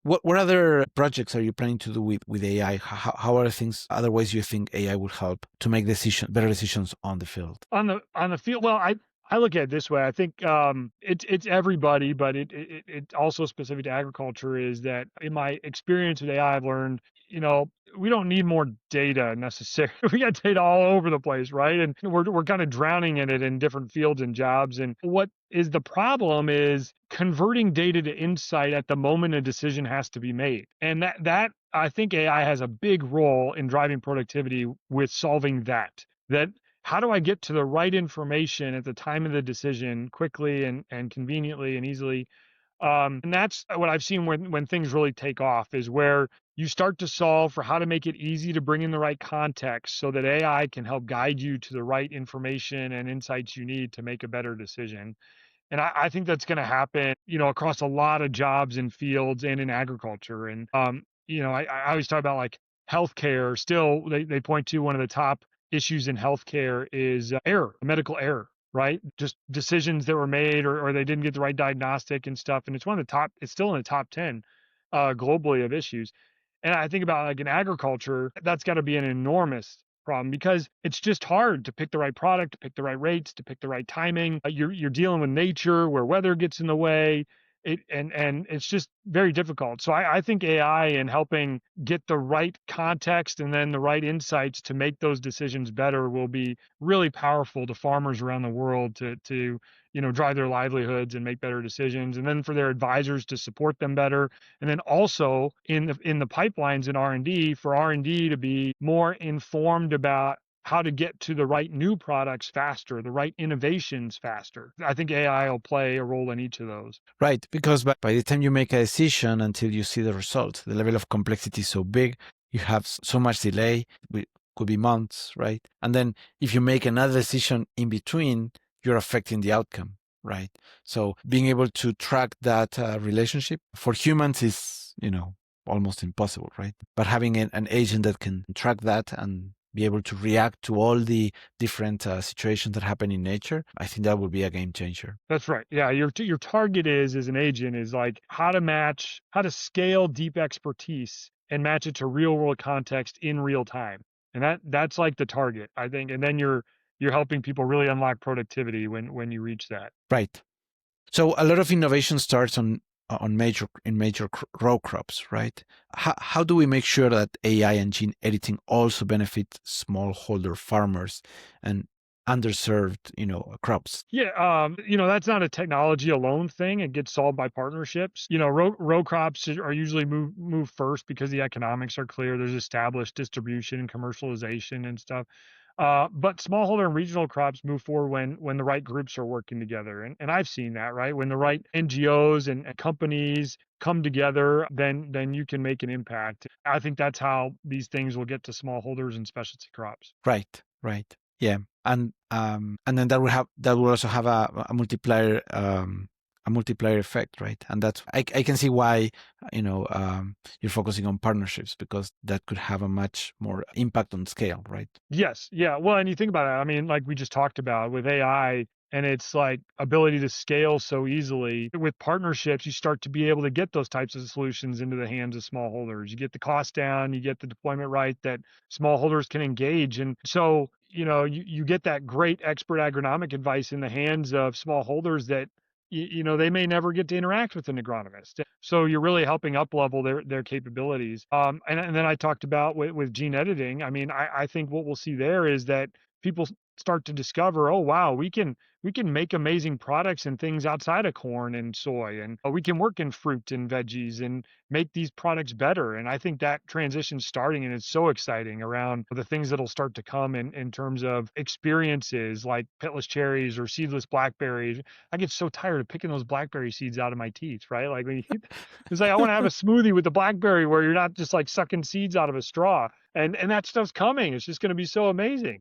What other projects are you planning to do with AI? How are things, other ways you think AI will help to make better decisions on the field? On the field, well, I look at it this way. I think it's everybody, but it also specific to agriculture is that in my experience with AI, I've learned, we don't need more data necessarily. We got data all over the place, right? And we're kind of drowning in it in different fields and jobs. And what is the problem is converting data to insight at the moment a decision has to be made. And that I think AI has a big role in driving productivity with solving that. That how do I get to the right information at the time of the decision quickly and conveniently and easily? And that's what I've seen when things really take off is where you start to solve for how to make it easy to bring in the right context so that AI can help guide you to the right information and insights you need to make a better decision. And I think that's going to happen, across a lot of jobs and fields and in agriculture. And, I always talk about like healthcare. Still, they point to one of the top issues in healthcare is error, medical error, right? Just decisions that were made or they didn't get the right diagnostic and stuff. And it's still in the top 10 globally of issues. And I think about like in agriculture, that's got to be an enormous problem because it's just hard to pick the right product, to pick the right rates, to pick the right timing. You're dealing with nature where weather gets in the way. And it's just very difficult. So I think AI and helping get the right context and then the right insights to make those decisions better will be really powerful to farmers around the world to drive their livelihoods and make better decisions, and then for their advisors to support them better, and then also in the pipelines in R&D for R&D to be more informed about how to get to the right new products faster, the right innovations faster. I think AI will play a role in each of those. Right, because by the time you make a decision until you see the result, the level of complexity is so big, you have so much delay, could be months, right? And then if you make another decision in between, you're affecting the outcome, right? So being able to track that relationship for humans is, almost impossible, right? But having an agent that can track that and be able to react to all the different situations that happen in nature, I think that would be a game changer. That's right. Yeah, your target is as an agent is like how to scale deep expertise and match it to real world context in real time. And that's like the target, I think. And then you're helping people really unlock productivity when you reach that. Right. So a lot of innovation starts on major row crops, right? How do we make sure that AI and gene editing also benefit smallholder farmers and underserved, crops? Yeah, that's not a technology alone thing. It gets solved by partnerships. Row crops are usually move first because the economics are clear. There's established distribution and commercialization and stuff. But smallholder and regional crops move forward when the right groups are working together. And I've seen that, right? When the right NGOs and companies come together, then you can make an impact. I think that's how these things will get to smallholders and specialty crops. Right, right. Yeah. And then that will also have a multiplier effect, right? And that's I can see why you're focusing on partnerships because that could have a much more impact on scale, right? Yes. Yeah. Well, and you think about it, I mean, like we just talked about with AI and its like ability to scale so easily with partnerships, you start to be able to get those types of solutions into the hands of smallholders. You get the cost down, you get the deployment right that smallholders can engage. And so, you get that great expert agronomic advice in the hands of smallholders that they may never get to interact with an agronomist. So you're really helping up level their capabilities. And then I talked about with gene editing. I mean, I think what we'll see there is that people start to discover, oh wow, we can make amazing products and things outside of corn and soy, and we can work in fruit and veggies and make these products better. And I think that transition's starting, and it's so exciting around the things that'll start to come in terms of experiences like pitless cherries or seedless blackberries. I get so tired of picking those blackberry seeds out of my teeth, right? Like it's like I want to have a smoothie with the blackberry where you're not just like sucking seeds out of a straw. And that stuff's coming. It's just going to be so amazing.